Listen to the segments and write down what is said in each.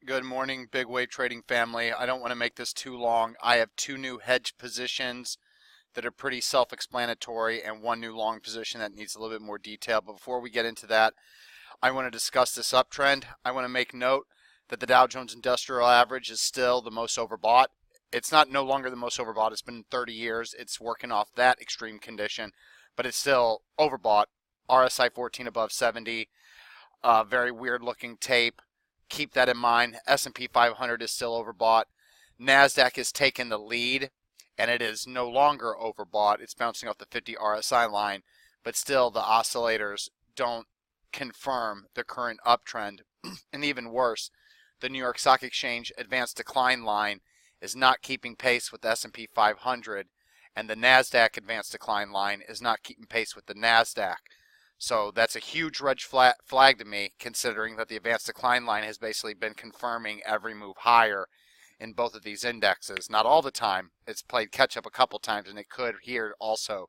Good morning, big wave trading family. I don't want to make this too long. I have two new hedge positions that are pretty self-explanatory and one new long position that needs a little bit more detail. But before we get into that, I want to discuss this uptrend. I want to make note that the Dow Jones Industrial Average is still the most overbought. It's not no longer the most overbought. It's been 30 years. It's working off that extreme condition, but it's still overbought. RSI 14 above 70. Very weird looking tape. Keep that in mind. S&P 500 is still overbought. NASDAQ has taken the lead, and it is no longer overbought. It's bouncing off the 50 RSI line, but still the oscillators don't confirm the current uptrend. And even worse, the New York Stock Exchange advanced decline line is not keeping pace with the S&P 500, and the NASDAQ advanced decline line is not keeping pace with the NASDAQ. So that's a huge red flag to me, considering that the advanced decline line has basically been confirming every move higher in both of these indexes. Not all the time. It's played catch up a couple times, and it could here also.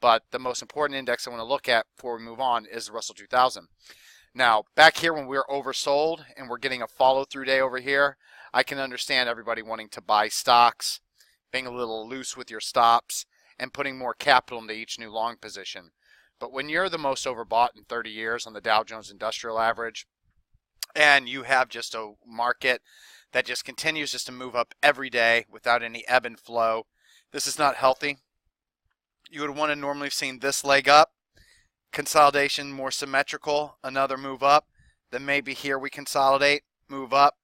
But the most important index I want to look at before we move on is the Russell 2000. Now, back here when we're oversold and we're getting a follow-through day over here, I can understand everybody wanting to buy stocks, being a little loose with your stops, and putting more capital into each new long position. But when you're the most overbought in 30 years on the Dow Jones Industrial Average, and you have just a market that just continues just to move up every day without any ebb and flow, this is not healthy. You would want to normally have seen this leg up, consolidation more symmetrical, another move up, then maybe here we consolidate, move up,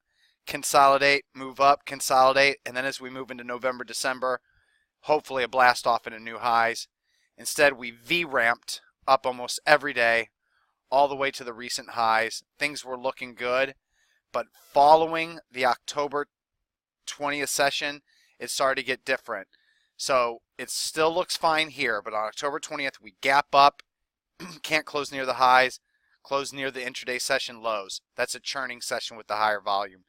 consolidate, move up, consolidate, and then as we move into November, December, hopefully a blast off into new highs. Instead, we V-ramped up almost every day, all the way to the recent highs. Things were looking good, but following the October 20th session, it started to get different. So it still looks fine here, but on October 20th, we gap up, can't close near the highs, close near the intraday session lows. That's a churning session with the higher volume.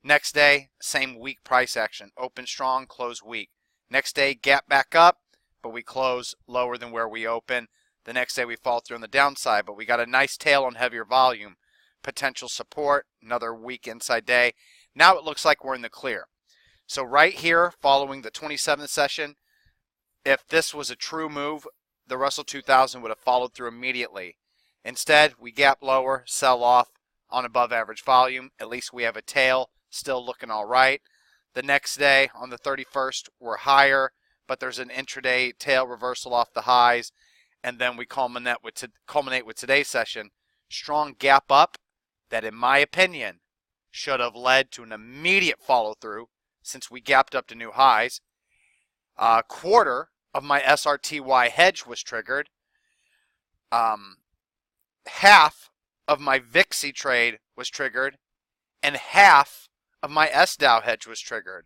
Next day, same weak price action. Open strong, close weak. Next day, gap back up, but we close lower than where we open. The next day we fall through on the downside, but we got a nice tail on heavier volume. Potential support, another weak inside day. Now it looks like we're in the clear. So right here, following the 27th session, if this was a true move, the Russell 2000 would have followed through immediately. Instead, we gap lower, sell off on above average volume. At least we have a tail, still looking all right. The next day, on the 31st, we're higher, but there's an intraday tail reversal off the highs, and then we culminate with today's session. Strong gap up that, in my opinion, should have led to an immediate follow-through since we gapped up to new highs. A quarter of my SRTY hedge was triggered. Half of my VIXY trade was triggered, and half of my SDOW hedge was triggered.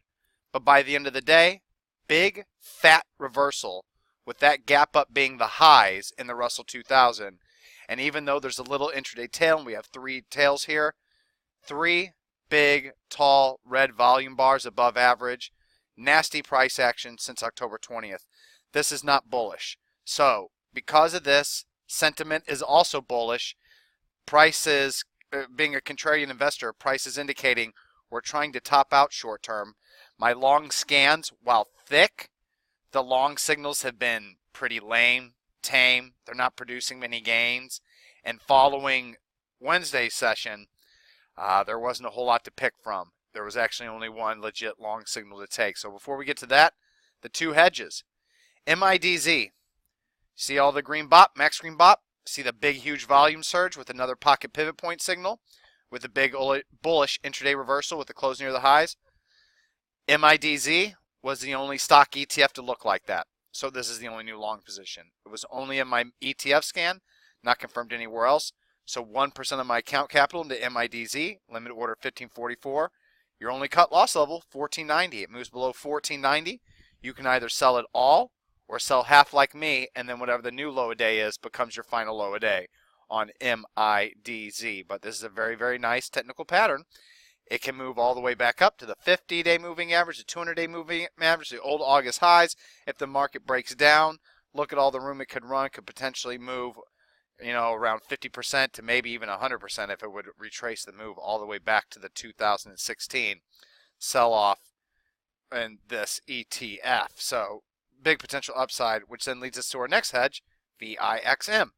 But by the end of the day, big fat reversal with that gap up being the highs in the Russell 2000. And even though there's a little intraday tail, and we have three tails here, three big, tall, red volume bars above average, nasty price action since October 20th. This is not bullish. So because of this, sentiment is also bullish. Prices, being a contrarian investor, price is indicating we're trying to top out short term. My long scans, while thick, the long signals have been pretty lame, tame. They're not producing many gains. And following Wednesday's session, there wasn't a whole lot to pick from. There was actually only one legit long signal to take. So before we get to that, the two hedges. MIDZ. See all the green bop, max green bop? See the big, huge volume surge with another pocket pivot point signal with a big bullish intraday reversal with the close near the highs? MIDZ was the only stock ETF to look like that. So this is the only new long position. It was only in my ETF scan, not confirmed anywhere else. So 1% of my account capital into MIDZ, limit order 1544. Your only cut loss level, 1490. It moves below 1490. You can either sell it all or sell half like me, and then whatever the new low a day is becomes your final low a day on MIDZ. But this is a very, very nice technical pattern. It can move all the way back up to the 50-day moving average, the 200-day moving average, the old August highs. If the market breaks down, look at all the room it could run, could potentially move around 50% to maybe even 100% if it would retrace the move all the way back to the 2016 sell-off in this ETF. So big potential upside, which then leads us to our next hedge, VIXM.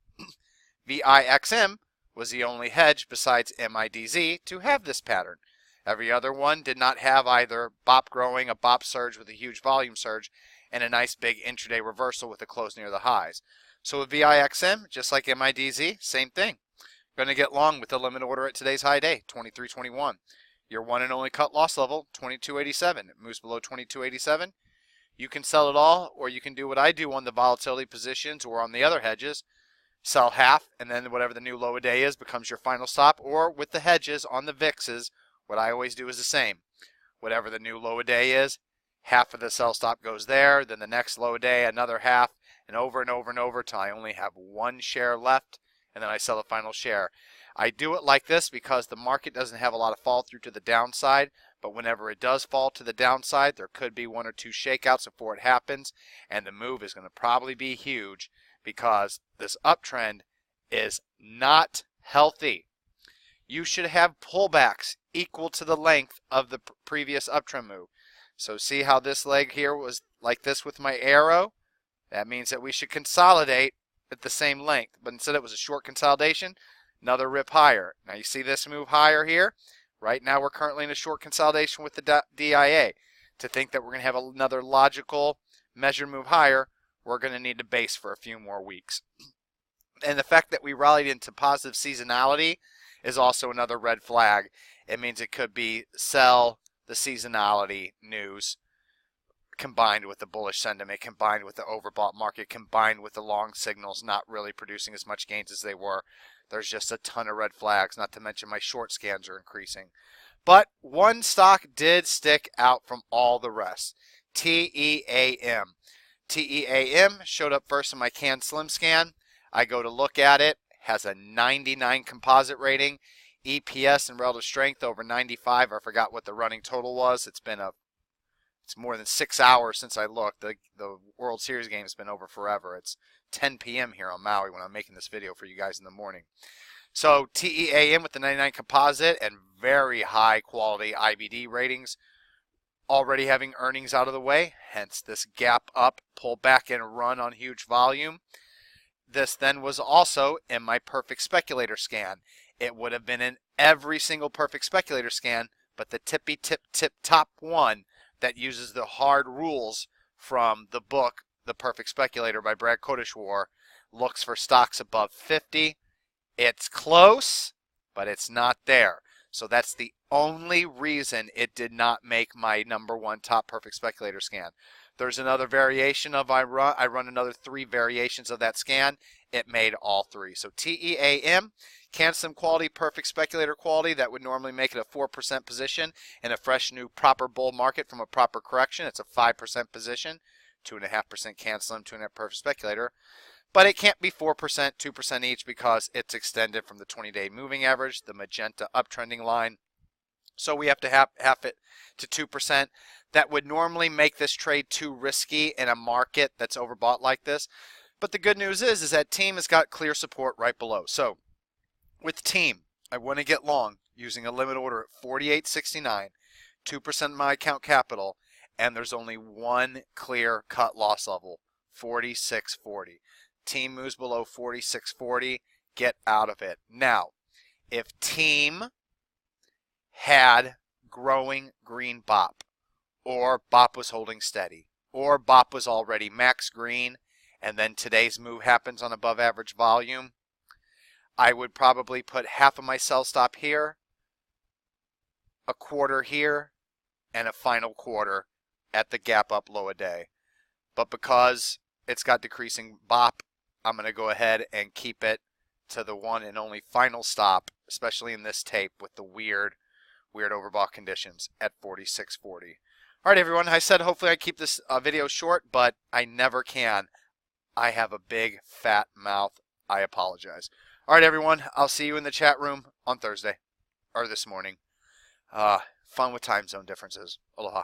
VIXM was the only hedge besides MIDZ to have this pattern. Every other one did not have either BOP growing, a BOP surge with a huge volume surge, and a nice big intraday reversal with a close near the highs. So with VIXM, just like MIDZ, same thing. Going to get long with the limit order at today's high day, 23.21. Your one and only cut loss level, 22.87. It moves below 22.87. You can sell it all, or you can do what I do on the volatility positions or on the other hedges. Sell half, and then whatever the new low a day is becomes your final stop. Or with the hedges on the VIXs, what I always do is the same. Whatever the new low a day is, half of the sell stop goes there. Then the next low a day, another half, and over and over and over till I only have one share left, and then I sell the final share. I do it like this because the market doesn't have a lot of fall through to the downside, but whenever it does fall to the downside, there could be one or two shakeouts before it happens, and the move is going to probably be huge because this uptrend is not healthy. You should have pullbacks equal to the length of the previous uptrend move. So see how this leg here was like this with my arrow? That means that we should consolidate at the same length, but instead it was a short consolidation, another rip higher. Now you see this move higher here? Right now we're currently in a short consolidation with the DIA. To think that we're going to have another logical measured move higher, we're going to need to base for a few more weeks. And the fact that we rallied into positive seasonality is also another red flag. It means it could be sell the seasonality news combined with the bullish sentiment, combined with the overbought market, combined with the long signals not really producing as much gains as they were. There's just a ton of red flags, not to mention my short scans are increasing. But one stock did stick out from all the rest. TEAM. TEAM showed up first in my Can Slim scan. I go to look at it, has a 99 composite rating, EPS and relative strength over 95. I forgot what the running total was. It's more than 6 hours since I looked. The World Series game has been over forever. It's 10 p.m. here on Maui when I'm making this video for you guys in the morning. So TEAM with the 99 composite and very high quality IBD ratings, already having earnings out of the way, hence this gap up, pull back and run on huge volume. This then was also in my perfect speculator scan. It would have been in every single perfect speculator scan, but the tippy tip top one that uses the hard rules from the book The Perfect Speculator by Brad Kodeshwar looks for stocks above 50. It's close, but it's not there. So that's the only reason it did not make my #1 top perfect speculator scan. There's another variation of I run another 3 variations of that scan. It made all 3. So TEAM, Can Slim quality, perfect speculator quality, that would normally make it a 4% position in a fresh new proper bull market from a proper correction. It's a 5% position, 2.5% Can Slim, 2.5% perfect speculator. But it can't be 4%, 2% each because it's extended from the 20-day moving average, the magenta uptrending line. So we have to half it to 2%. That would normally make this trade too risky in a market that's overbought like this. But the good news is that Team has got clear support right below. So with Team, I want to get long using a limit order at 48.69, 2% of my account capital, and there's only one clear cut loss level, 46.40. Team moves below 46.40, get out of it. Now, if Team had growing green BOP, or BOP was holding steady, or BOP was already max green, and then today's move happens on above average volume, I would probably put half of my sell stop here, a quarter here, and a final quarter at the gap up low a day. But because it's got decreasing BOP, I'm going to go ahead and keep it to the one and only final stop, especially in this tape with the weird overbought conditions at 46.40. All right, everyone. I said hopefully I keep this video short, but I never can. I have a big fat mouth. I apologize. All right, everyone. I'll see you in the chat room on Thursday or this morning. Fun with time zone differences. Aloha.